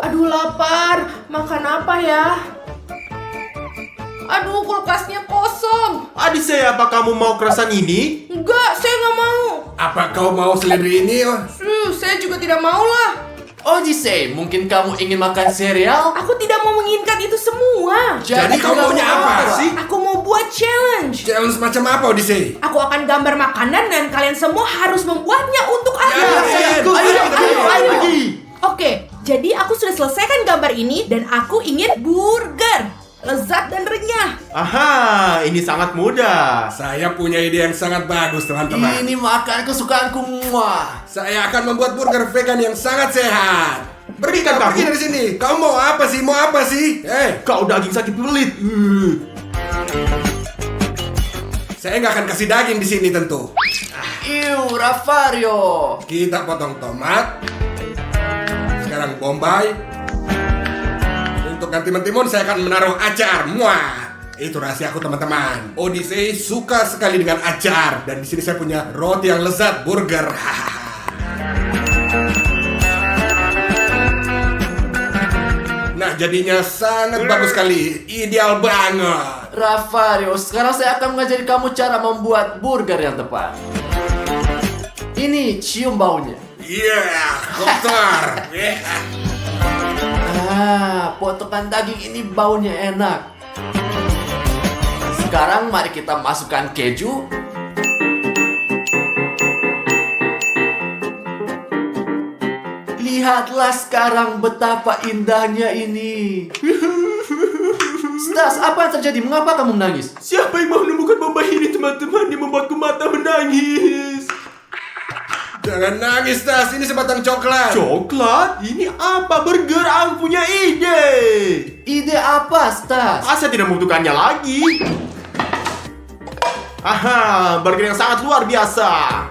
Aduh lapar, makan apa ya? Aduh kulkasnya kosong. Adisei, apa kamu mau kerasan ini? Enggak, saya nggak mau. Apa kau mau seledri ini? Saya juga tidak mau lah. Odyssey, mungkin kamu ingin makan sereal? Aku tidak mau menginginkan itu semua. Jadi kau maunya apa sih? Aku mau buat challenge. Challenge macam apa, Odyssey? Aku akan gambar makanan dan kalian semua harus membuatnya untuk aku. Ya, Ayo. Oke, jadi aku sudah selesaikan gambar ini dan aku ingin burger. Lezat dan renyah. Aha, ini sangat mudah. Saya punya ide yang sangat bagus, teman-teman. Ini makan kesukaanku. Muah. Saya akan membuat burger vegan yang sangat sehat. Pergi Kan kamu? pergi dari sini. Kau mau apa sih? Mau apa sih? Kau daging sakit pelit. Saya nggak akan kasih daging di sini tentu. Iu, Ravario. Kita potong tomat. Sekarang bombay. Untuk ganti mentimun saya akan menaruh acar. Muah. Itu rahasia aku, teman-teman. Odyssey suka sekali dengan acar dan di sini saya punya roti yang lezat, burger. Nah, jadinya sangat bagus sekali. Ideal banget. Ravario, sekarang saya akan mengajari kamu cara membuat burger yang tepat. Ini, cium baunya. Kotor. Potongan daging ini baunya enak. Sekarang mari kita masukkan keju. Lihatlah sekarang betapa indahnya ini. Stas, apa yang terjadi? Mengapa kamu menangis? Siapa yang mau menemukan bombay ini, teman-teman? Dia membuatku mata menangis. Jangan nangis, Tas. Ini sebatang coklat. Coklat? Ini apa? Burger? Aku punya ide. Ide apa, Stas? Saya tidak membutuhkannya lagi. Aha, burger yang sangat luar biasa.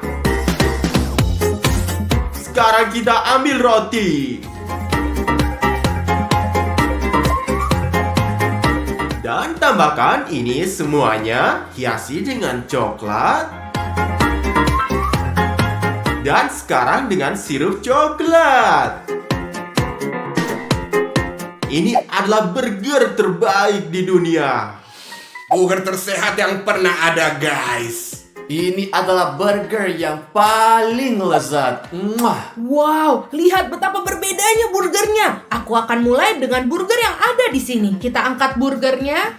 Sekarang kita ambil roti. Dan tambahkan ini semuanya, hiasi dengan coklat. Dan sekarang dengan sirup coklat. Ini adalah burger terbaik di dunia. Burger tersehat yang pernah ada, guys. Ini adalah burger yang paling lezat. Muah. Wow, lihat betapa berbedanya burgernya. Aku akan mulai dengan burger yang ada di sini. Kita angkat burgernya.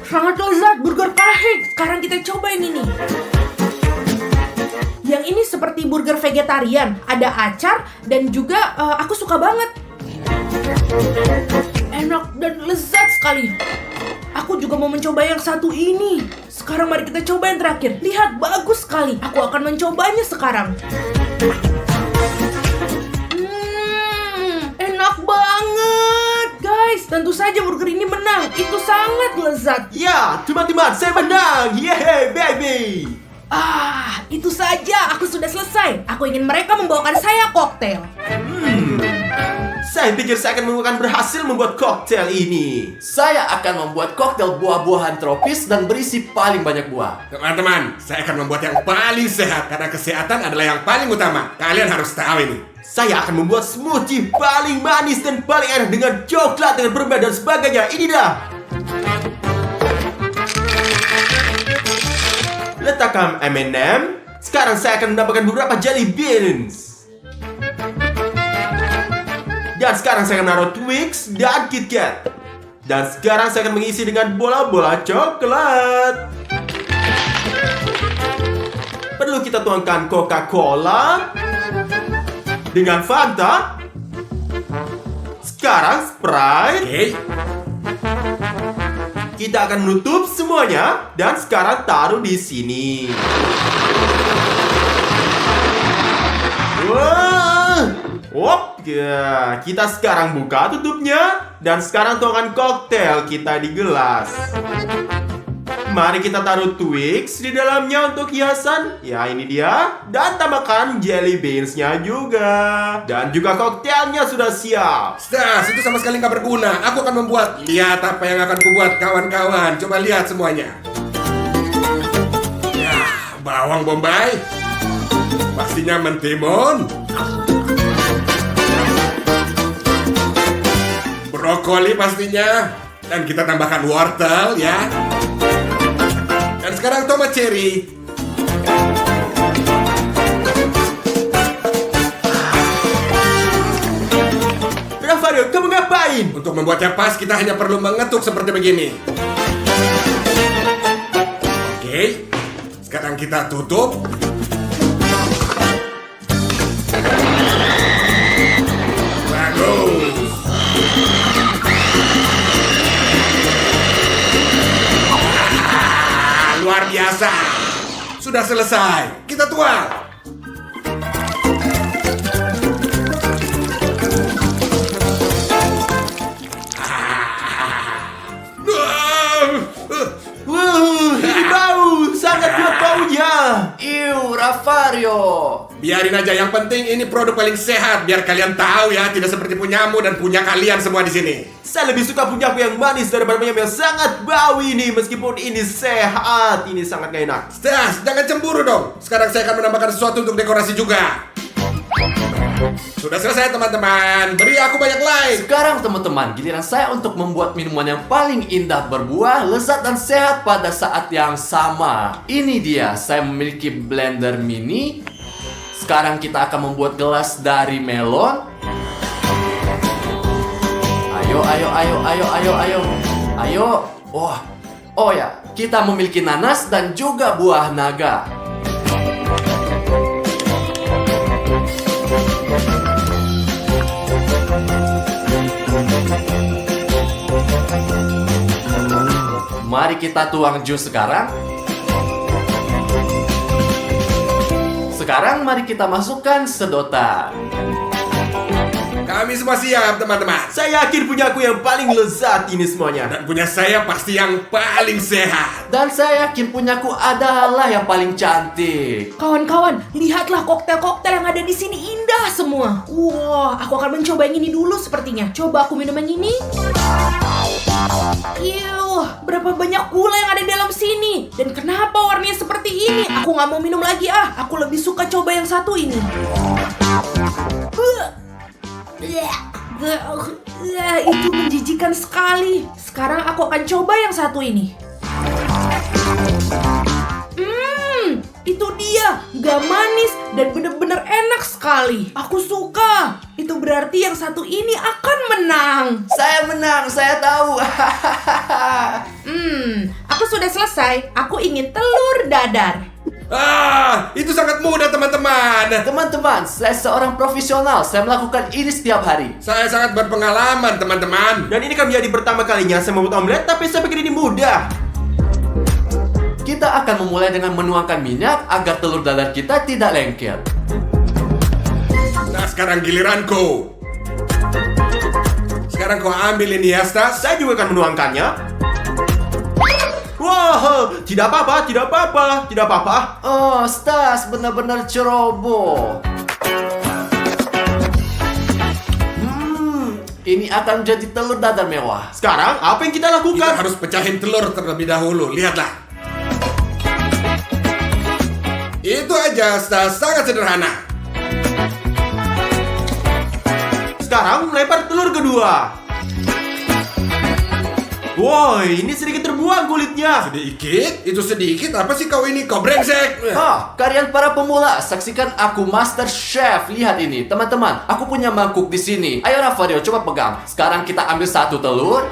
Sangat lezat, burger pahit. Sekarang kita cobain ini. Yang ini seperti burger vegetarian. Ada acar dan juga aku suka banget. Enak dan lezat sekali. Aku juga mau mencoba yang satu ini. Sekarang mari kita coba yang terakhir. Lihat, bagus sekali. Aku akan mencobanya sekarang. Enak banget, guys. Tentu saja burger ini menang. Itu sangat lezat. Ya, teman-teman, saya menang. Yeay, baby. Itu saja. Aku sudah selesai. Aku ingin mereka membawakan saya koktail. Saya pikir saya akan berhasil membuat koktail ini. Saya akan membuat koktail buah-buahan tropis dan berisi paling banyak buah. Teman-teman, saya akan membuat yang paling sehat karena kesehatan adalah yang paling utama. Kalian harus tahu ini. Saya akan membuat smoothie paling manis dan paling enak dengan coklat dengan permen dan sebagainya. Ini dah. Letakkan M&M. Sekarang saya akan menambahkan beberapa jelly beans. Dan sekarang saya akan menaruh Twix dan KitKat. Dan sekarang saya akan mengisi dengan bola-bola coklat. Perlu kita tuangkan Coca-Cola dengan Fanta. Sekarang Sprite. Oke. Kita akan menutup semuanya dan sekarang taruh di sini. Wah, ya, kita sekarang buka tutupnya dan sekarang tuangkan koktail kita di gelas. Mari kita taruh Twix di dalamnya untuk hiasan. Ya, ini dia. Dan tambahkan jelly beans-nya juga. Dan juga koktailnya sudah siap. Stas, itu sama sekali nggak berguna. Aku akan membuat. Lihat apa yang akan kubuat, kawan-kawan. Coba lihat semuanya. Ya, bawang bombay. Pastinya mentimun. brokoli pastinya. Dan kita tambahkan wortel ya. Dan sekarang tomat cherry. Rafario, kamu ngapain? Untuk membuatnya pas, kita hanya perlu mengetuk seperti begini. Oke, sekarang kita tutup. Bagus. Luar biasa. Sudah selesai. Kita tuang. Ini bau, sangat kuat baunya. Iu, Rafario. Biarin aja, yang penting ini produk paling sehat. Biar kalian tahu ya, tidak seperti punyamu dan punya kalian semua di sini. Saya lebih suka punyaku yang manis daripada punyamu yang sangat bau ini. Meskipun ini sehat, ini sangat gak enak. Stas, jangan cemburu dong. Sekarang saya akan menambahkan sesuatu untuk dekorasi juga. Sudah selesai teman-teman. Beri aku banyak like. Sekarang teman-teman, giliran saya untuk membuat minuman yang paling indah, berbuah, lezat dan sehat pada saat yang sama. Ini dia, saya memiliki blender mini. Sekarang kita akan membuat gelas dari melon. Ayo. Wah. Oh ya, kita memiliki nanas dan juga buah naga. Mari kita tuang jus sekarang. Sekarang mari kita masukkan sedotan. Kami semua siap teman-teman. Saya yakin punyaku yang paling lezat ini semuanya. Dan punya saya pasti yang paling sehat. Dan saya yakin punyaku adalah yang paling cantik. Kawan-kawan, lihatlah koktel-koktel yang ada di sini indah semua. Wah, aku akan mencoba yang ini dulu sepertinya. Coba aku minum yang ini. Berapa banyak gula yang ada di dalam sini. Dan kenapa warnanya seperti ini? Aku nggak mau minum lagi ah. Aku lebih suka coba yang satu ini. Itu menjijikan sekali. Sekarang aku akan coba yang satu ini. Itu dia, gak manis dan bener-bener enak sekali. Aku suka. Itu berarti yang satu ini akan menang. Saya menang, saya tahu. Aku sudah selesai. Aku ingin telur dadar. Itu sangat mudah teman-teman. Teman-teman, saya seorang profesional. Saya melakukan ini setiap hari. Saya sangat berpengalaman teman-teman. Dan ini kan menjadi pertama kalinya saya membuat omelet, tapi saya pikir ini mudah. Kita akan memulai dengan menuangkan minyak agar telur dadar kita tidak lengket. Nah, sekarang giliranku. Sekarang kau ambil ini ya, Stas. Saya juga akan menuangkannya. Wah, tidak apa-apa. Oh, Stas, benar-benar ceroboh. Ini akan menjadi telur dadar mewah. Sekarang, apa yang kita Kita lakukan? harus pecahin telur terlebih dahulu. Lihatlah. Itu aja, Stas. Sangat sederhana. Sekarang, melempar telur kedua. Woi, ini sedikit terbuang kulitnya. Sedikit? Itu sedikit? Apa sih kau ini? Kau brengsek. Kalian para pemula, saksikan aku Master Chef. Lihat ini, teman-teman. Aku punya mangkuk di sini. Ayo Rafario, coba pegang. Sekarang kita ambil satu telur.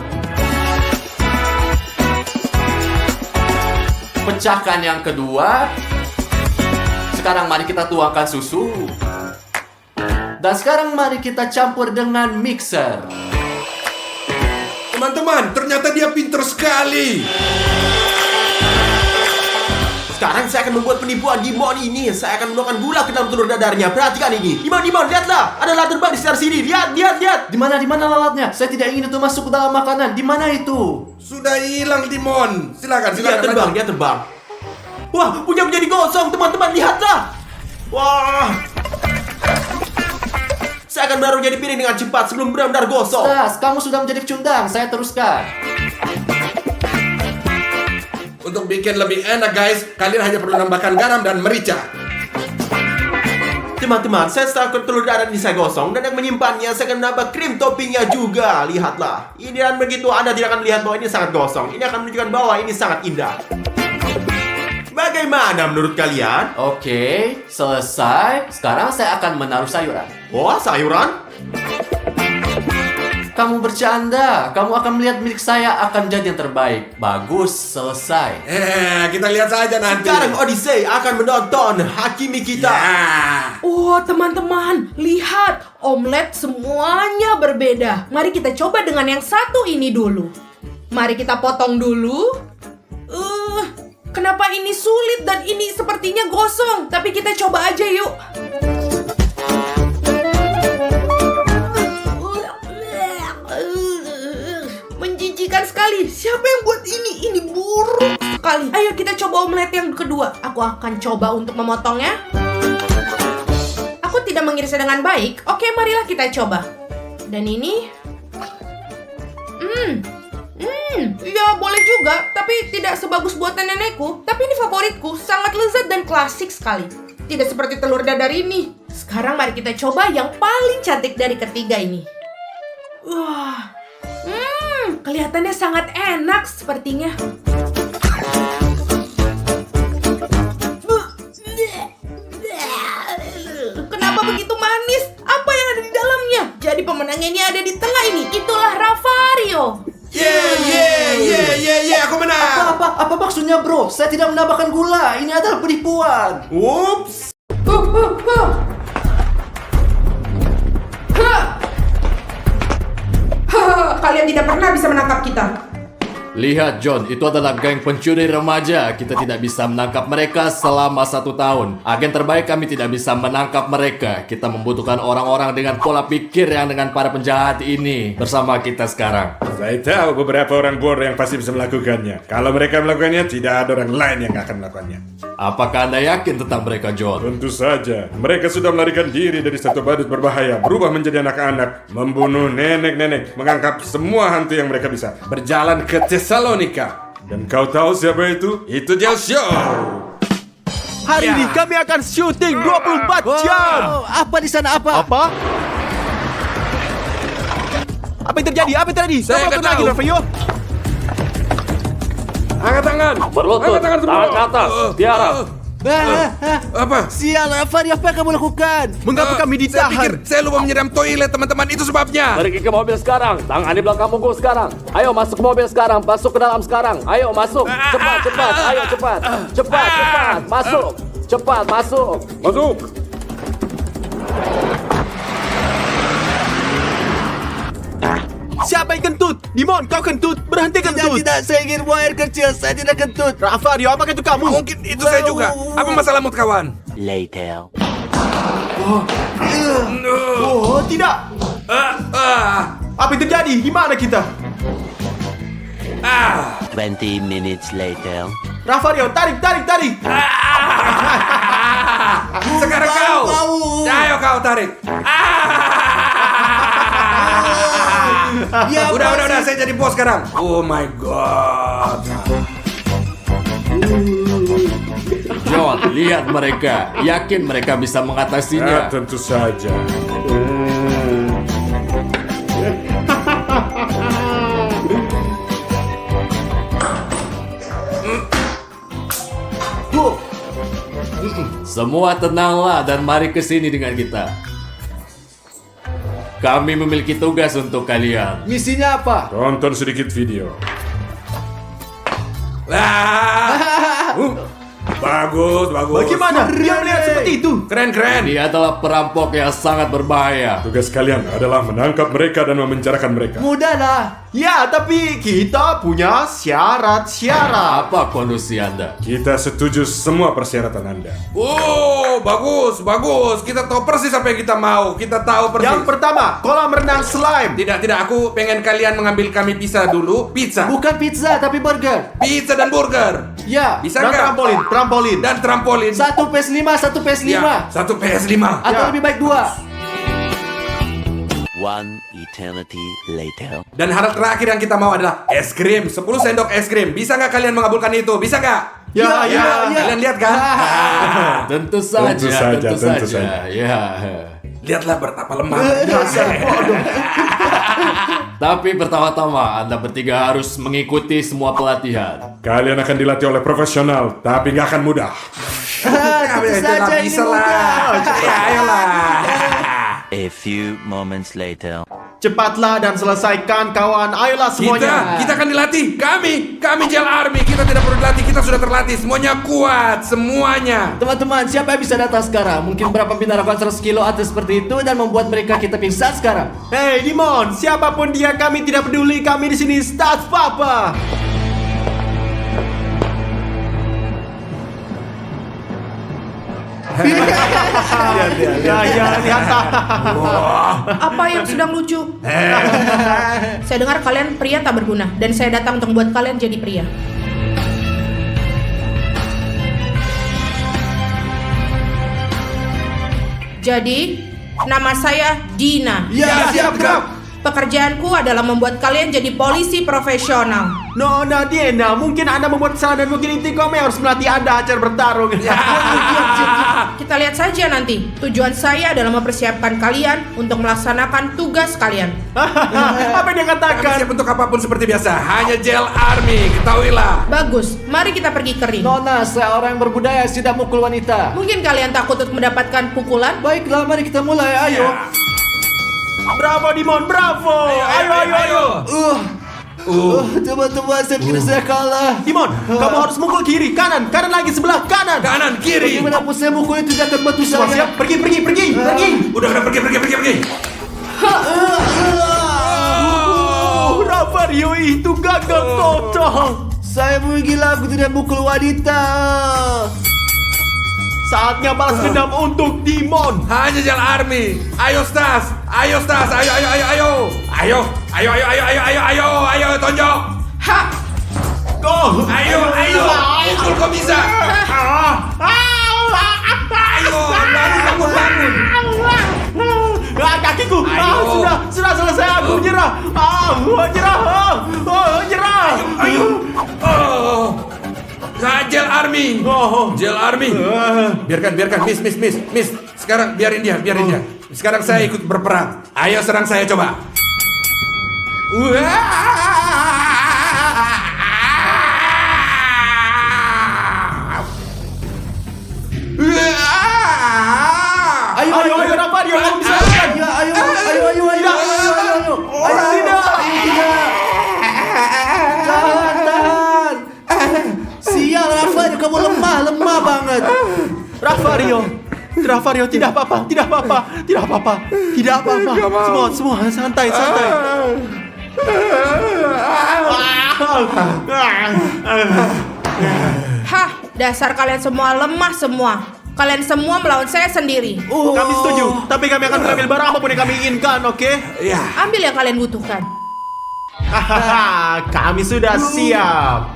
Pecahkan yang kedua. Sekarang mari kita tuangkan susu. Dan sekarang mari kita campur dengan mixer. Teman-teman, ternyata dia pintar sekali. Sekarang saya akan membuat penipuan Dimon ini. Saya akan menuangkan gula ke dalam telur dadarnya. Perhatikan ini. Dimon, lihatlah. Ada lalat terbang di sekitar sini. Lihat. Di mana lalatnya? Saya tidak ingin itu masuk ke dalam makanan. Di mana itu? Sudah hilang, Dimon. Silakan. Dia terbang. Wah, punya menjadi gosong, teman-teman. Lihatlah. Wah. Saya akan baru jadi piring dengan cepat sebelum benar-benar gosong. Stas, kamu sudah menjadi pecundang. Saya teruskan. Untuk bikin lebih enak, guys, kalian hanya perlu nambahkan garam dan merica. Teman-teman, saya setelah telur dadar ini saya gosong dan yang menyimpannya saya akan menambah krim toppingnya juga. Lihatlah. Ini dan begitu Anda tidak akan melihat bahwa ini sangat gosong. Ini akan menunjukkan bahwa ini sangat indah. Bagaimana menurut kalian? Oke, selesai. Sekarang saya akan menaruh sayuran. Oh, sayuran? Kamu bercanda. Kamu akan melihat milik saya akan jadi yang terbaik. Bagus, selesai. Kita lihat saja nanti. Sekarang Odyssey akan menonton Hakimi kita. Ya. Oh, teman-teman, lihat. Omelet semuanya berbeda. Mari kita coba dengan yang satu ini dulu. Mari kita potong dulu. Kenapa ini sulit dan ini sepertinya gosong? Tapi kita coba aja yuk. Menjijikan sekali. Siapa yang buat ini? Ini buruk sekali. Ayo kita coba omelet yang kedua. Aku akan coba untuk memotongnya. Aku tidak mengirisnya dengan baik. Oke, marilah kita coba. Dan ini ya boleh juga, tapi tidak sebagus buatan nenekku. Tapi ini favoritku, sangat lezat dan klasik sekali. Tidak seperti telur dadar ini. Sekarang mari kita coba yang paling cantik dari ketiga ini. Wah, kelihatannya sangat enak sepertinya. Kenapa begitu manis? Apa yang ada di dalamnya? Jadi pemenangnya ini ada di tengah ini. Itulah Ravario. Aku menang. Apa maksudnya, bro? Saya tidak menambahkan gula. Ini adalah penipuan. Ups. Kalian tidak pernah bisa menangkap kita. Lihat, John, itu adalah geng pencuri remaja. Kita tidak bisa menangkap mereka selama 1 tahun. Agen terbaik kami tidak bisa menangkap mereka. Kita membutuhkan orang-orang dengan pola pikir yang dengan para penjahat ini bersama kita sekarang. Saya tahu beberapa orang bodoh yang pasti bisa melakukannya. Kalau mereka melakukannya, tidak ada orang lain yang akan melakukannya. Apakah Anda yakin tentang mereka, John? Tentu saja, mereka sudah melarikan diri dari satu badut berbahaya, berubah menjadi anak-anak, membunuh nenek-nenek, mengangkap semua hantu yang mereka bisa, berjalan ke Tesalonika. Dan kau tahu siapa itu? Itu dia Show! Hari ini kami akan syuting 24 jam. Apa di sana? Apa? Apa yang terjadi? Saya nggak tahu. Ravario? Angkat tangan! Berlutut, Angkat tangan semua! tangan ke atas, tiarap. Apa? Sial, Ravario, apa yang kamu lakukan? Mengapa kami Saya pikir ditahan? saya lupa menyiram toilet, teman-teman. Itu sebabnya. Pergi ke mobil sekarang. Tangan di belakang punggung sekarang. Ayo masuk ke mobil sekarang. Masuk ke dalam sekarang. Ayo masuk. Cepat, cepat. Ayo cepat. Cepat, cepat. Masuk. Cepat, masuk. Masuk! Siapa yang kentut? Dimon, kau kentut. Berhenti kentut. Tidak, saya ingin buang air kecil. Saya tidak kentut. Ravario, apakah itu kamu? Mungkin itu saya juga. Apa masalahmu, kawan? Oh, tidak. Apa yang terjadi? Di mana kita? 20 minutes later. Ravario, tarik. Sekarang kau. Ayo kau tarik. Udah, saya jadi bos sekarang. Oh my god. John, lihat mereka. Yakin mereka bisa mengatasinya. Tentu saja. Semua tenanglah dan mari ke sini dengan kita. Kami memiliki tugas untuk kalian. Misinya apa? Tonton sedikit video. Bagus. Bagaimana? Dia melihat seperti itu. Keren. Dia adalah perampok yang sangat berbahaya. Tugas kalian adalah menangkap mereka dan memenjarakan mereka. Mudahlah. Ya, tapi kita punya syarat-syarat. Apa kondisi Anda? Kita setuju semua persyaratan Anda. Oh, bagus. Kita tahu persis apa yang kita mau. Kita tahu persis. Yang pertama, kolam renang slime. Tidak. Aku pengen kalian mengambil kami pizza dulu. Pizza. Bukan pizza, tapi burger. Pizza dan burger. Ya. Bisa Dan nggak? trampolin. Dan trampolin. 1 PS5, 1 PS5. Ya, 1 PS5. Atau Ya. lebih baik 2. One eternity later. Dan hal terakhir yang kita mau adalah es krim. 10 sendok es krim. Bisa nggak kalian mengabulkan itu? Bisa nggak? Ya. Kalian lihat kan? Tentu saja, Tentu tentu saja. saja. Ya. Lihatlah betapa lemah. Tapi pertama-tama Anda bertiga harus mengikuti semua pelatihan. Kalian akan dilatih oleh profesional, tapi nggak akan mudah. Tentu saja ini mudah. Ya, ayolah. A few moments later. Cepatlah dan selesaikan kawan. Ayolah semuanya. Kita akan dilatih. Kami Gel Army. Kita tidak perlu dilatih, kita sudah terlatih. Semuanya kuat, semuanya. Teman-teman, siapa yang bisa datang sekarang? Mungkin berapa binarawan 100 kilo atau seperti itu dan membuat mereka kita pingsan sekarang. Hei Dimon, siapapun dia kami tidak peduli. Kami di sini start papa. Ya, lihat. Apa yang sedang lucu? Saya dengar kalian pria tak berguna dan saya datang untuk membuat kalian jadi pria. Jadi, nama saya Dina. Ya, siap, Kak. Pekerjaanku adalah membuat kalian jadi polisi profesional. Nona Diana, mungkin Anda membuat kesalahan dan mungkin Intikom yang harus melatih Anda acara bertarung. Kita lihat saja nanti. Tujuan saya adalah mempersiapkan kalian untuk melaksanakan tugas kalian. Apa yang dia Kami katakan? siap untuk apapun seperti biasa. Hanya Gel Army, ketahuilah. Bagus, mari kita pergi ke ring. Nona, saya orang yang berbudaya tidak mukul wanita. Mungkin kalian takut untuk mendapatkan pukulan? Baiklah, mari kita mulai. Ayo. Bravo Dimon, bravo. Ayo. Teman-teman, saya kira saya kalah. Dimon, kamu harus mukul kiri, kanan lagi sebelah kanan. Kanan, kiri. Bagaimanapun saya mukul itu tidak akan bantu Semua saya. siap, pergi. Udah, pergi. Ravario itu gagal total. Saya gila, aku tidak mukul wanita. Saatnya balas dendam untuk Dimon. Hanya Gel Army. Ayo Stas. Ayo, tonjok. Ha! Go. Ayo. Pukul kau bisa. Ayo, bangun. Kakiku. Ayo. Sudah selesai. Aku menyerah. Menyerah. Gel Army. Gel Army. Biarkan, Miss. Sekarang biarin dia. Sekarang saya ikut berperang. Ayo serang saya coba. Ayo, Ravario, kamu bisa. Ayo. Tahan. Sial, Rafael, kamu lemah banget. Ravario, tidak apa-apa. Semua santai. Hah, dasar kalian semua lemah semua. Kalian semua melawan saya sendiri. Kami setuju, tapi kami akan mengambil barang apapun yang kami inginkan, oke? Ya. Ambil yang kalian butuhkan. Hahaha, kami sudah siap.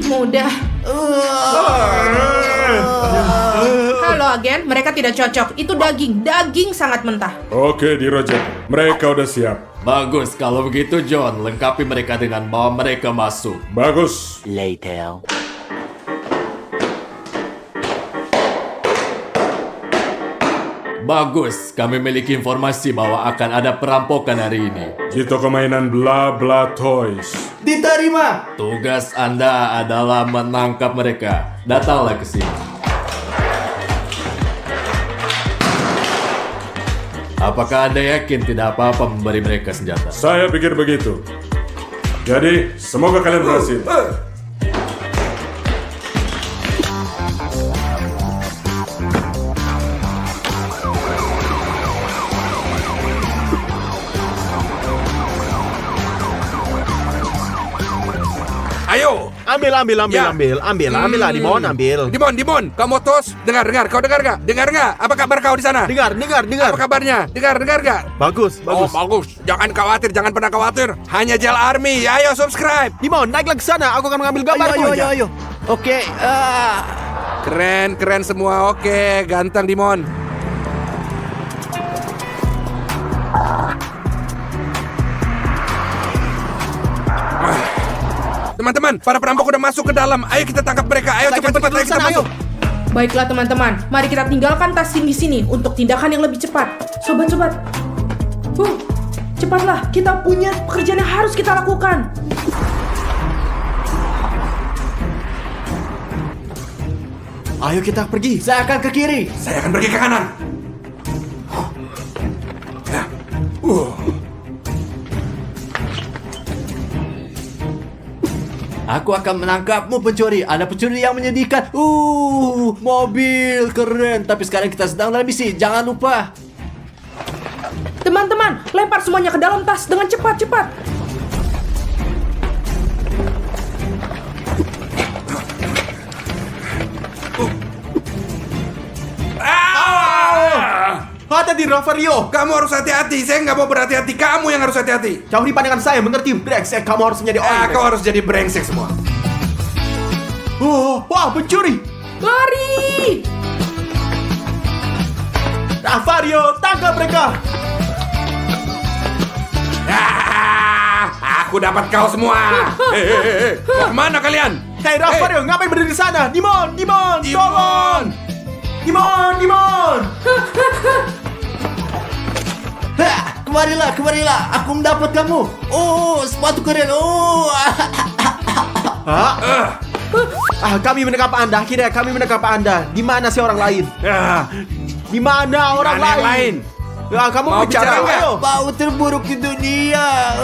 Mudah. Halo agen, mereka tidak cocok. Itu daging sangat mentah. Oke, di Roger. Mereka udah siap. Bagus, kalau begitu John, lengkapi mereka dengan bawa mereka masuk. Bagus. Later. Bagus, kami memiliki informasi bahwa akan ada perampokan hari ini. Di toko mainan Bla Bla Toys. Diterima. Tugas Anda adalah menangkap mereka. Datanglah ke sini. Apakah Anda yakin tidak apa-apa memberi mereka senjata? Saya pikir begitu. Jadi, semoga kalian berhasil. Ayo. Ambil lah Dimon, ambil. Dimon, kamu tos. Dengar. Kau dengar gak? Apa kabar kau di sana? Dengar. Apa kabarnya? Dengar gak? Bagus. Oh, bagus. Jangan pernah khawatir. Hanya Gel Army. Ayo subscribe. Dimon, naiklah ke sana. Aku akan mengambil gambar. Ayo. Oke. Keren semua. Oke, ganteng Dimon. Teman-teman, para perampok udah masuk ke dalam. Ayo kita tangkap mereka. Ayo cepat-cepat, ayo kita masuk. Baiklah teman-teman, mari kita tinggalkan tas di sini untuk tindakan yang lebih cepat. Sobat-sobat, cepatlah, kita punya pekerjaan yang harus kita lakukan. Ayo kita pergi. Saya akan ke kiri. Saya akan pergi ke kanan. Aku akan menangkapmu pencuri. Ada pencuri yang menyedihkan. Mobil keren. Tapi sekarang kita sedang dalam misi. Jangan lupa. Teman-teman, lempar semuanya ke dalam tas dengan cepat-cepat. Hati-hati Rafario. Kamu harus hati-hati. Saya nggak mau berhati-hati. Kamu yang harus hati-hati. Jauhi pandangan saya, mengerti? Brengsek, kamu harus menjadi orang. Kau harus jadi brengsek semua. Wah, pencuri. Lari! Rafario, tangkap mereka. Aku dapat kau semua. Mau kemana kalian? Hei Rafario, ngapain berdiri di sana? Dimon, tolong. Dimon. Kemarilah. Aku mendapat kamu. Sepatu keren. Kami menangkap Anda. Akhirnya kami menangkap Anda. Di mana sih orang lain? Di mana orang lain? Kamu Mau bicara nggak? Ayo. Bau terburuk di dunia.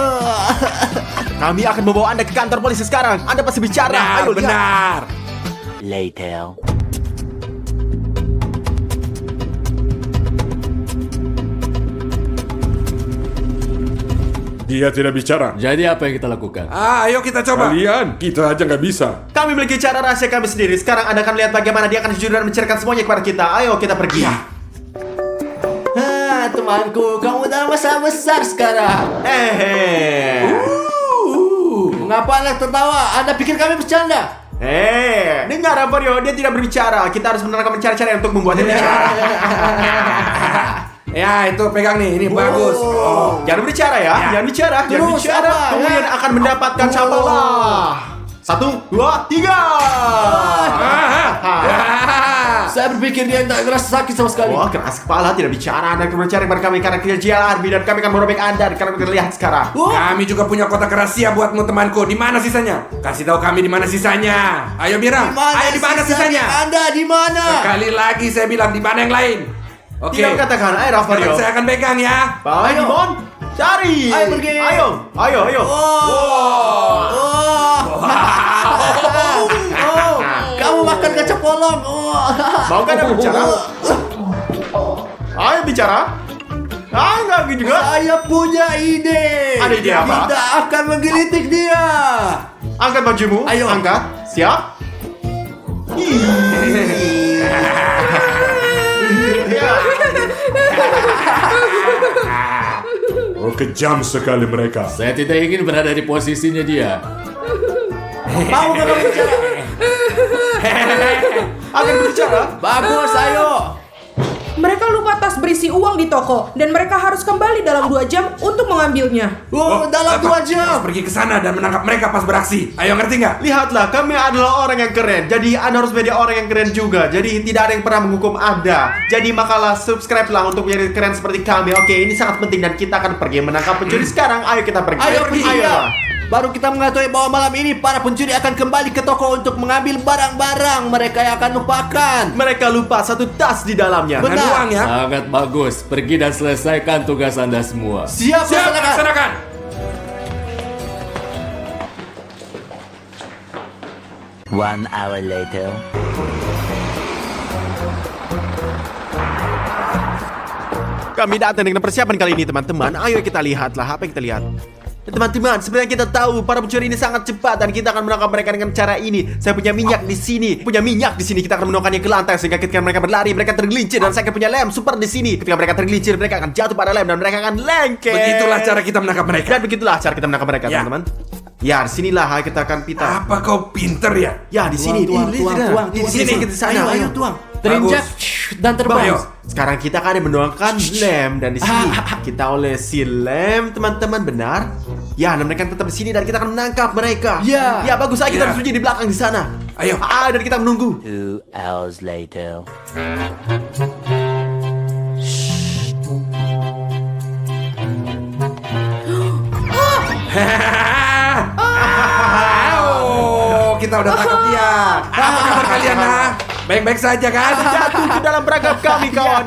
Kami akan membawa Anda ke kantor polisi sekarang. Anda pasti bicara. Ayo lihat. Benar. Later. Dia tidak bicara. Jadi apa yang kita lakukan? Ayo kita coba. Kalian, kita aja nggak bisa. Kami memiliki cara rahasia kami sendiri. Sekarang Anda akan lihat bagaimana dia akan jujur dan menceritakan semuanya kepada kita. Ayo kita pergi. Temanku, kamu dalam masalah besar sekarang. Mengapa Anda tertawa? Anda pikir kami bercanda? Dengar Rafario, dia tidak berbicara. Kita harus menerapkan cara-cara untuk membuatnya bicara. Ya, itu pegang nih. Ini bagus. Jangan berbicara ya. Jangan bicara. Jangan Terus, bicara. apa? Kemudian akan mendapatkan capalah. 1, 2, 3. Saya berpikir dia tidak ngerasa sakit sama sekali. Wah, keras kepala, tidak bicara. Anda akan berbicara kepada kami karena kerja Arby dan kami akan merobek Anda. Karena kita lihat sekarang. Kami juga punya kotak rahasia buatmu temanku. Di mana sisanya? Kasih tahu kami di mana sisanya. Ayo Mira. Ayo di mana sisanya? Anda di mana? Sekali lagi saya bilang di mana yang lain. Oke. Tidak katakan, ayo Rafario. Saya akan pegang ya. Ayo, Dimon. Cari. Ayo pergi. Ayo. Kamu makan kaca polong. Mau kan Anda bicara? Ayo bicara. Enggak gitu juga. Saya punya ide. Ada ide apa? Kita akan menggelitik dia. Angkat bajumu. Ayo. Angkat. Siap. Kejam sekali mereka. Saya tidak ingin berada di posisinya dia. Mau gak kamu bicara? Akan berbicara. Bagus, ayo. Mereka lupa tas berisi uang di toko dan mereka harus kembali dalam 2 jam untuk mengambilnya. Dalam 2 jam. Harus pergi ke sana dan menangkap mereka pas beraksi. Ayo, ngerti nggak? Lihatlah, kami adalah orang yang keren. Jadi Anda harus menjadi orang yang keren juga. Jadi tidak ada yang pernah menghukum Anda. Jadi makalah subscribe-lah untuk menjadi keren seperti kami. Oke, ini sangat penting dan kita akan pergi menangkap pencuri sekarang. Ayo kita pergi. Ayo pergi. Ayolah. Baru kita mengetahui bahwa malam ini para pencuri akan kembali ke toko untuk mengambil barang-barang mereka yang akan lupakan. Mereka lupa satu tas di dalamnya. Dengan uang ya. Sangat bagus. Pergi dan selesaikan tugas Anda semua. Siap, Siap, laksanakan. One hour later. Kami datang dengan persiapan kali ini, teman-teman. Ayo kita lihatlah apa yang kita lihat. Teman-teman, sebenarnya kita tahu para pencuri ini sangat cepat dan kita akan menangkap mereka dengan cara ini. Saya punya minyak di sini. Kita akan menuangkannya ke lantai sehingga ketika mereka berlari, mereka tergelincir dan saya akan punya lem super di sini. Ketika mereka tergelincir, mereka akan jatuh pada lem dan mereka akan lengket. Begitulah cara kita menangkap mereka. Dan begitulah cara kita menangkap mereka, Ya. teman-teman. Ya, di sinilah kita akan pita. Apa kau pinter ya? Ya, di sini. Tuang. Di sini, di sana. Ayo tuang. Terinjak dan terbang. Ayo, Sekarang kita akan mendoakan Lem dan di sini kita oleh si Lem, teman-teman, benar? Ya, dan mereka tetap di sini dan kita akan menangkap mereka. Ya. Ya, bagus. Ayo kita Ya. bersembunyi di belakang di sana. Ayo. Dan kita menunggu. 2 hours later. Oh, kita udah tangkap dia. Apa kabar kalian, nah? Baik-baik saja kan? Jatuh ke dalam perangkap kami, kawan.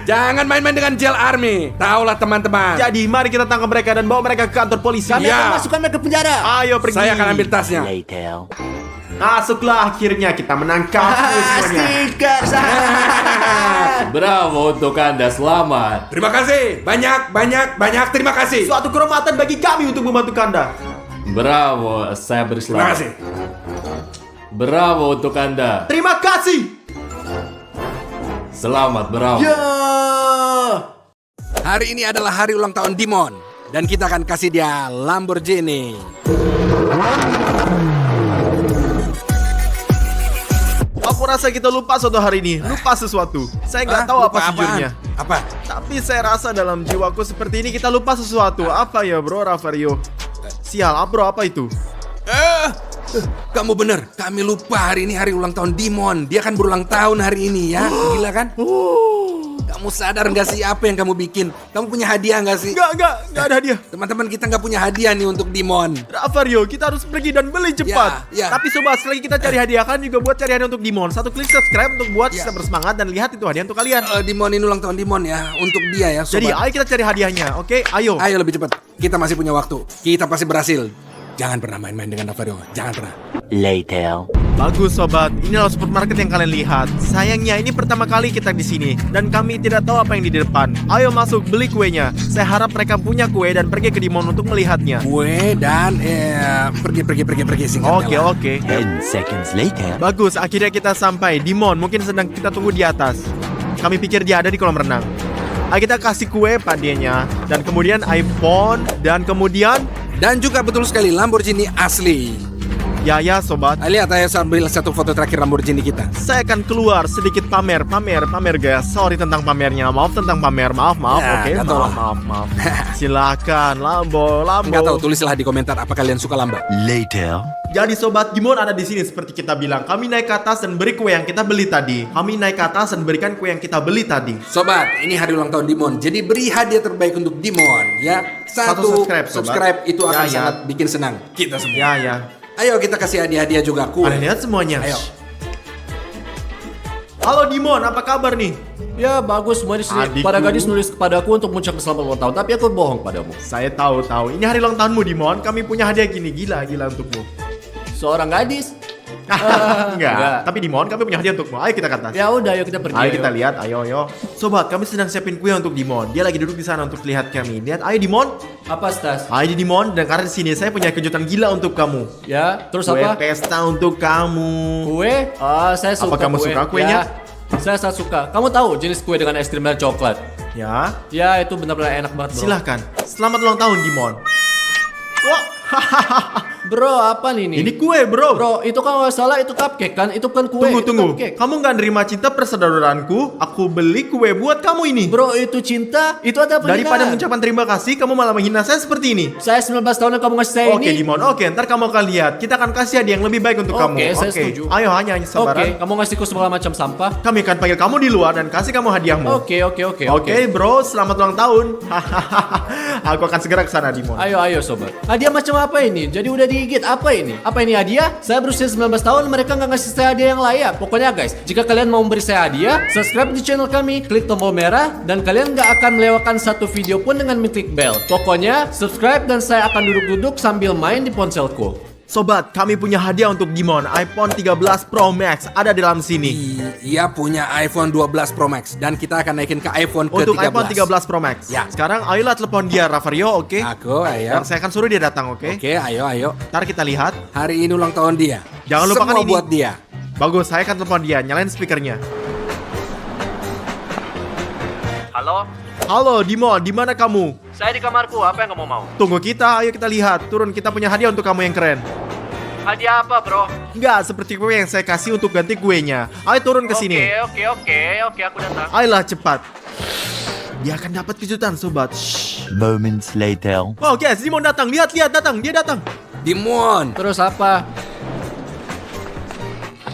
Jangan main-main dengan Jail Army. Taulah teman-teman. Jadi, mari kita tangkap mereka dan bawa mereka ke kantor polisi. Kami akan Masukkan mereka ke penjara. Ayo pergi. Saya akan ambil tasnya. Later. Masuklah, akhirnya kita menangkap semuanya. Bravo untuk Anda, selamat. Terima kasih. Banyak terima kasih. Suatu kehormatan bagi kami untuk membantu Anda. Bravo, saya beri Terima selamat. kasih. Bravo untuk Anda. Terima kasih. Selamat, bravo. Ya. Hari ini adalah hari ulang tahun Dimon dan kita akan kasih dia Lamborghini. Aku rasa kita lupa suatu hari ini. Lupa sesuatu. Saya nggak tahu apa Lupa apaan? sejujurnya. Apa? Tapi saya rasa dalam jiwaku seperti ini kita lupa sesuatu. Apa ya, bro, Rafario? Sial, bro, apa itu? Kamu bener, kami lupa hari ini hari ulang tahun Dimon. Dia kan berulang tahun hari ini ya. Gila kan? Kamu sadar nggak sih apa yang kamu bikin? Kamu punya hadiah nggak sih? Nggak ada hadiah. Teman-teman kita nggak punya hadiah nih untuk Dimon. Rafario, kita harus pergi dan beli cepat. Ya. Tapi sobat, selagi kita cari hadiah kan juga buat cari hadiah untuk Dimon. Satu klik subscribe untuk buat Ya. kita bersemangat dan lihat itu hadiah untuk kalian. Dimon ini ulang tahun Dimon ya, untuk dia ya. Sobat. Jadi, ayo kita cari hadiahnya, oke? Ayo. Ayo lebih cepat. Kita masih punya waktu. Kita pasti berhasil. Jangan pernah main-main dengan Rafario. Jangan pernah. Later. Bagus sobat, inilah supermarket yang kalian lihat. Sayangnya ini pertama kali kita di sini dan kami tidak tahu apa yang di depan. Ayo masuk beli kuenya. Saya harap mereka punya kue dan pergi ke Dimon untuk melihatnya. Kue dan pergi singkatnya lah. Oke. 10 seconds later. Bagus, akhirnya kita sampai. Dimon mungkin sedang kita tunggu di atas. Kami pikir dia ada di kolam renang. Ayo kita kasih kue padanya dan kemudian iPhone dan kemudian Dan juga betul sekali Lamborghini asli. ya sobat. Lihat ayo saya ambil satu foto terakhir Lamborghini kita. Saya akan keluar sedikit pamer guys. Sorry tentang pamernya, maaf tentang pamer, maaf Ya, oke, nggak tahu lah. maaf. Silakan Lambo. Nggak tahu, tulislah di komentar apa kalian suka Lambo. Later. Jadi sobat, Dimon ada di sini seperti kita bilang. Kami naik ke atas dan beri kue yang kita beli tadi. Kami naik ke atas dan berikan kue yang kita beli tadi. Sobat, ini hari ulang tahun Dimon. Jadi beri hadiah terbaik untuk Dimon ya. Satu subscribe, sobat. subscribe itu akan Ya. sangat bikin senang kita semua. Ya. Ayo kita kasih hadiah-hadiah juga kue. Kalian lihat semuanya. Ayo. Halo Dimon, apa kabar nih? Ya, bagus. Semua di sini. Adikku. Para gadis nulis kepadaku untuk mengucapkan selamat ulang tahun, tapi aku bohong padamu. Saya tahu. Ini hari ulang tahunmu Dimon. Kami punya hadiah gini, gila untukmu. Seorang gadis. Enggak. Tapi Dimon, kami punya hadiah untukmu. Ayo kita ke atas. Ya udah, ayo kita pergi. Ayo kita lihat, ayo. Sobat, kami sedang siapin kue untuk Dimon. Dia lagi duduk di sana untuk lihat kami. Lihat, ayo Dimon. Apa, Stas? Ayo Dimon, dan karena di sini saya punya kejutan gila untuk kamu. Ya, terus Kue apa? pesta untuk kamu. Kue? Saya suka kamu kue. suka kuenya? Ya, saya sangat suka. Kamu tahu jenis kue dengan es krim dan coklat? Ya, Ya, itu benar-benar enak banget, bro. silahkan. Selamat ulang tahun Dimon. Wah, Bro, apa nih ini? ini kue bro. Bro, itu kan nggak salah, itu cupcake kan? Itu kan kue. itu Tunggu. cupcake. Kamu nggak nerima cinta persaudaraanku? Aku beli kue buat kamu ini. Bro, itu cinta. Itu ada penghinaan. Daripada mengucapkan terima kasih, kamu malah menghina saya seperti ini. Saya 19 tahun dan kamu ngasih saya Oke ini. Dimon, oke, ntar kamu akan lihat. Kita akan kasih hadiah yang lebih baik untuk kamu. Oke, saya setuju. Ayo hanya Oke, sabaran. kamu ngasihku segala macam sampah. Kami akan panggil kamu di luar dan kasih kamu hadiahmu. Oke. Oke, bro, selamat ulang tahun. Aku akan segera ke sana, Dimon. Ayo sobat. Hadiah macam apa ini? Jadi udah digigit. Apa ini? Apa ini hadiah? Saya berusia 19 tahun, mereka nggak ngasih saya hadiah yang layak. Pokoknya guys, jika kalian mau memberi saya hadiah, subscribe di channel kami, klik tombol merah, dan kalian nggak akan melewatkan satu video pun dengan mengklik bell. Pokoknya subscribe dan saya akan duduk-duduk sambil main di ponselku. Sobat, kami punya hadiah untuk Dimon. iPhone 13 Pro Max ada di dalam sini. Ia punya iPhone 12 Pro Max dan kita akan naikin ke iPhone ke-13. Untuk iPhone 13 Pro Max. Ya. Sekarang ayolah telepon dia, Rafario, oke? Aku, ayo. Dan saya akan suruh dia datang, oke? Oke, ayo. Ntar kita lihat. Hari ini ulang tahun dia. Jangan lupakan Semua ini. buat dia. Bagus, saya akan telepon dia. Nyalain speakernya. Halo? Halo, Dimon, di mana kamu? Saya di kamarku, apa yang kamu mau? Tunggu kita, ayo kita lihat. Turun, kita punya hadiah untuk kamu yang keren. Hadiah apa, bro? Enggak, seperti kue yang saya kasih untuk ganti kuenya. Ayo turun ke sini. Oke, aku datang. Ayolah cepat. Dia akan dapat kejutan, sobat. Shh. Moments later. Oh, guys, Dimon datang. Lihat, datang. Dia datang. Dimon. Terus apa?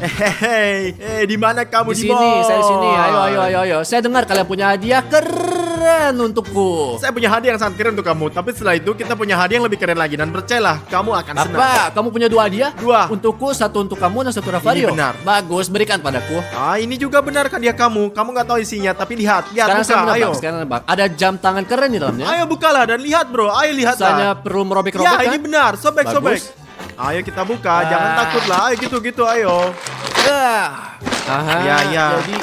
Hehehe, di mana kamu, Di Dimon? sini, saya di sini. Ayo. Saya dengar kalian punya hadiah keren untukku. Saya punya hadiah yang sangat keren untuk kamu. Tapi setelah itu kita punya hadiah yang lebih keren lagi. Dan percayalah, kamu akan senang. Apa? Kamu punya 2 hadiah? 2. Untukku, 1 untuk kamu dan 1 Ravario. Ini benar. Bagus, berikan padaku. Ah, ini juga benar hadiah kamu. Kamu nggak tahu isinya, tapi lihat, Sekarang saya buka, ayo. menebak. Ada jam tangan keren di dalamnya. Ayo bukalah dan lihat, bro. Ayo lihat Saya lah. perlu merobek-robek Ya, kan? ini benar. Sobek. Bagus. Ayo kita buka. Jangan takut lah. Ayo gitu, ayo. Aha, Ya. Jadi,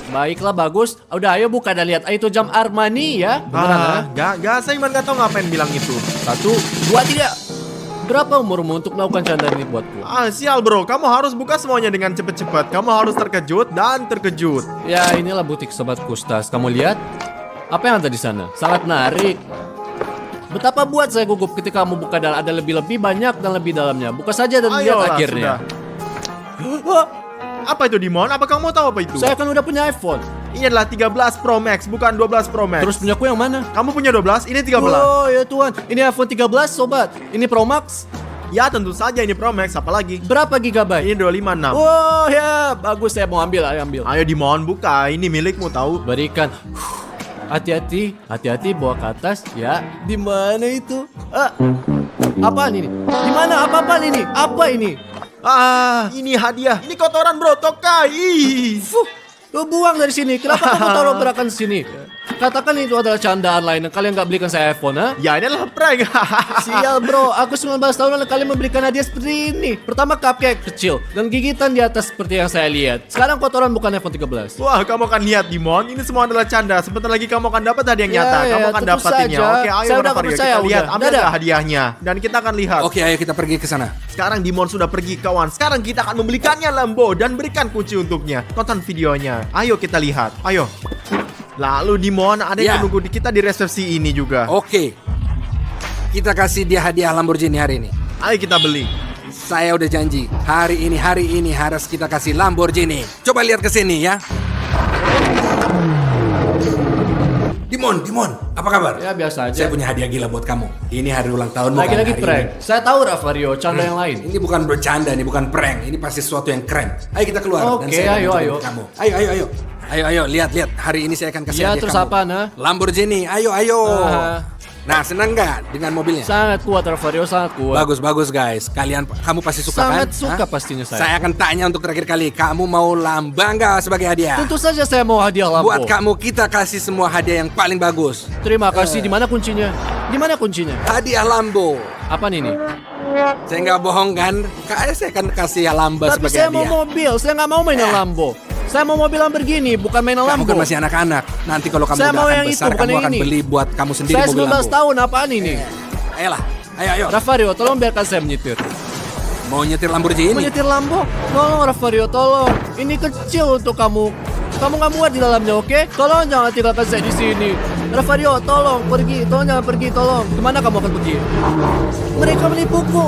baiklah, bagus. Udah, ayo buka dan lihat. Itu jam Armani ya. Beneran, Gak, saya cuma gak tahu ngapain bilang itu. 1, 2, 3. Berapa umurmu untuk melakukan candaan ini buatku? Sial bro, kamu harus buka semuanya dengan cepat-cepat. Kamu harus terkejut dan terkejut. Ya, inilah butik Sobat Kustas. Kamu lihat? Apa yang ada di sana? Sangat menarik. Betapa buat saya gugup ketika kamu buka dan ada lebih banyak dan lebih dalamnya. Buka saja dan lihat Ayolah, akhirnya. sudah. Apa itu, Dimon? Apa kamu mau tahu apa itu? Saya kan udah punya iPhone. Ini adalah 13 Pro Max, bukan 12 Pro Max. Terus punyaku yang mana? Kamu punya 12, ini 13. Oh ya Tuhan, ini iPhone 13 sobat. Ini Pro Max. Ya tentu saja ini Pro Max, apalagi. Berapa gigabyte? Ini 256. Oh ya, bagus, saya mau ambil, ayo ambil. Ayo Dimon, buka. Ini milikmu tahu. Berikan. Hati-hati bawa ke atas ya. Di mana itu? Apaan ini? Di mana? Apa-apaan ini? Apa ini? Ini hadiah. Ini kotoran bro, tokai. Ih. Lo buang dari sini. Kenapa kamu taruh berakan di sini? Katakan itu adalah candaan lain dan kalian gak belikan saya iPhone, ha? Ya ini adalah prank. Sial bro, aku 19 tahun lalu kalian memberikan hadiah seperti ini. Pertama cupcake kecil dan gigitan di atas seperti yang saya lihat. Sekarang kotoran bukan iPhone 13. Wah, kamu akan lihat Dimon, ini semua adalah canda. Sebentar lagi kamu akan dapat hadiah yang Ya, nyata. ya, Kamu akan tentu dapatinnya. saja. Oke, ayo Saya udah Ravario, percaya, kita lihat. udah. Ambil Dadah. hadiahnya dan kita akan lihat. Oke, ayo kita pergi ke sana. Sekarang Dimon sudah pergi kawan. Sekarang kita akan membelikannya Lambo dan berikan kunci untuknya. Tonton videonya. Ayo kita lihat. Ayo. Lalu Dimon ada yang Ya. menunggu kita di resepsi ini juga. Oke. Kita kasih dia hadiah Lamborghini hari ini. Ayo kita beli. Saya udah janji, hari ini harus kita kasih Lamborghini. Coba lihat ke sini ya. Dimon, apa kabar? Ya biasa aja. Saya punya hadiah gila buat kamu. Ini hari ulang tahunmu. Lagi-lagi kan, hari prank. Saya tahu Ravario, canda yang lain. Ini bukan bercanda, ini bukan prank. Ini pasti sesuatu yang keren. Ayo kita keluar. Oke, saya akan ayo, mencoba ayo. untuk kamu. Ayo, lihat. Hari ini saya akan kasih Ya, hadiah terus kamu. apa, nah? Lamborghini, ayo. Nah, senang nggak dengan mobilnya? Sangat kuat Ravario, sangat kuat. Bagus guys. Kamu pasti suka kan? Sangat suka Hah? pastinya saya. Saya akan tanya untuk terakhir kali, kamu mau Lambangga sebagai hadiah? Tentu saja saya mau hadiah Lambo. Buat kamu kita kasih semua hadiah yang paling bagus. Terima kasih. Di mana kuncinya? Di mana kuncinya? Hadiah Lambo. Apa ini? Saya nggak bohong kan? Kayaknya saya akan kasih Lamba Tapi sebagai saya mau hadiah. mobil. Saya nggak mau mainan Lambo. Saya mau mobil Lamborghini, bukan mainan Kamu Lambo. kan masih anak-anak. Nanti kalau kamu Saya udah mau akan yang besar, itu, bukan kamu yang akan ini. beli buat kamu sendiri Saya mobil 19 Lambo. tahun, apaan ini? Ayolah, ayo. Ravario, tolong biarkan saya menyetir. Mau nyetir Lamborghini? Menyetir Lambo? Tolong Ravario, tolong. Ini kecil untuk kamu. Kamu nggak muat di dalamnya, oke? Tolong jangan tinggalkan saya di sini. Ravario, tolong pergi. Tolong jangan pergi, tolong. Kemana kamu akan pergi? Mereka menipuku.